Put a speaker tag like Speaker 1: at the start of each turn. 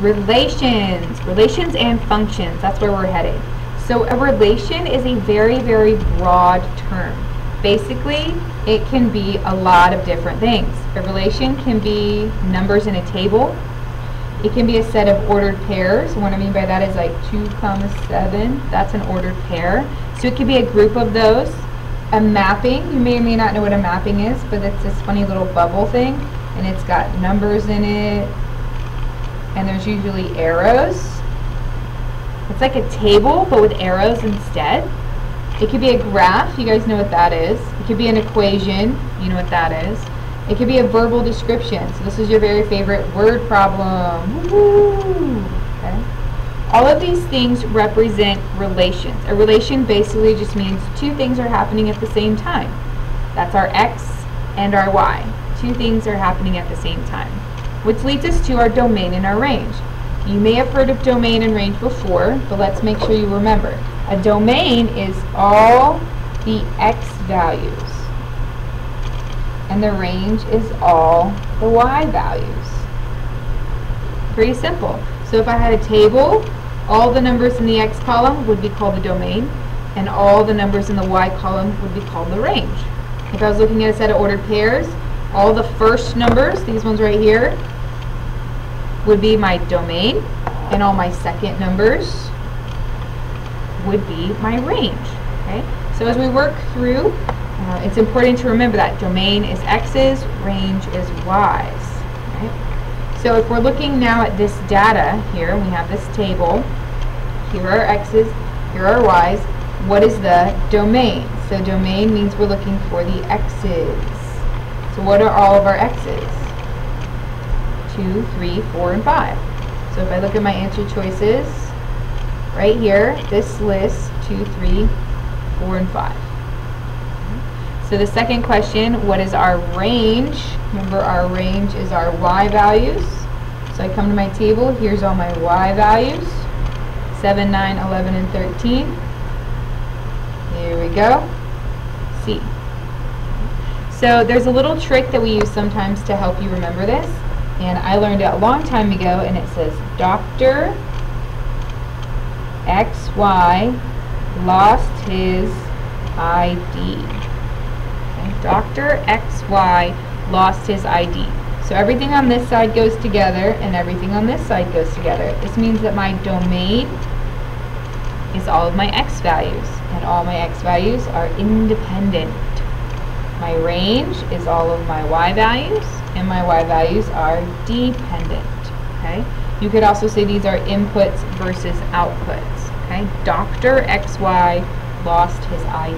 Speaker 1: Relations and functions, that's where we're headed. So a relation is a very, very broad term. Basically, it can be a lot of different things. A relation can be numbers in a table. It can be a set of ordered pairs. What I mean by that is like 2, 7. That's an ordered pair. So it could be a group of those. A mapping, you may or may not know what a mapping is, but it's this funny little bubble thing, and it's got numbers in it, and there's usually arrows. It's like a table, but with arrows instead. It could be a graph, you guys know what that is. It could be an equation, you know what that is. It could be a verbal description, so this is your very favorite word problem. Woo-hoo. Okay. All of these things represent relations. A relation basically just means two things are happening at the same time. That's our x and our y. Two things are happening at the same time. Which leads us to our domain and our range. You may have heard of domain and range before, but let's make sure you remember. A domain is all the x values, and the range is all the y values. Pretty simple. So if I had a table, all the numbers in the x column would be called the domain, and all the numbers in the y column would be called the range. If I was looking at a set of ordered pairs, all the first numbers, these ones right here, would be my domain, and all my second numbers would be my range. Okay? So as we work through, it's important to remember that domain is x's, range is y's. Right? So if we're looking now at this data here, we have this table, here are x's, here are y's, what is the domain? So domain means we're looking for the x's. So what are all of our x's? 2, 3, 4, and 5. So if I look at my answer choices, right here, this lists 2, 3, 4, and 5. So the second question, what is our range? Remember, our range is our y values. So I come to my table, here's all my y values, 7, 9, 11, and 13. Here we go. C. So there's a little trick that we use sometimes to help you remember this, and I learned it a long time ago, and it says Dr. XY lost his ID. Okay? Dr. XY lost his ID. So everything on this side goes together, and everything on this side goes together. This means that my domain is all of my x values, and all my x values are independent. My range is all of my y values, and my y values are dependent. Okay? You could also say these are inputs versus outputs. Okay? Dr. XY lost his ID.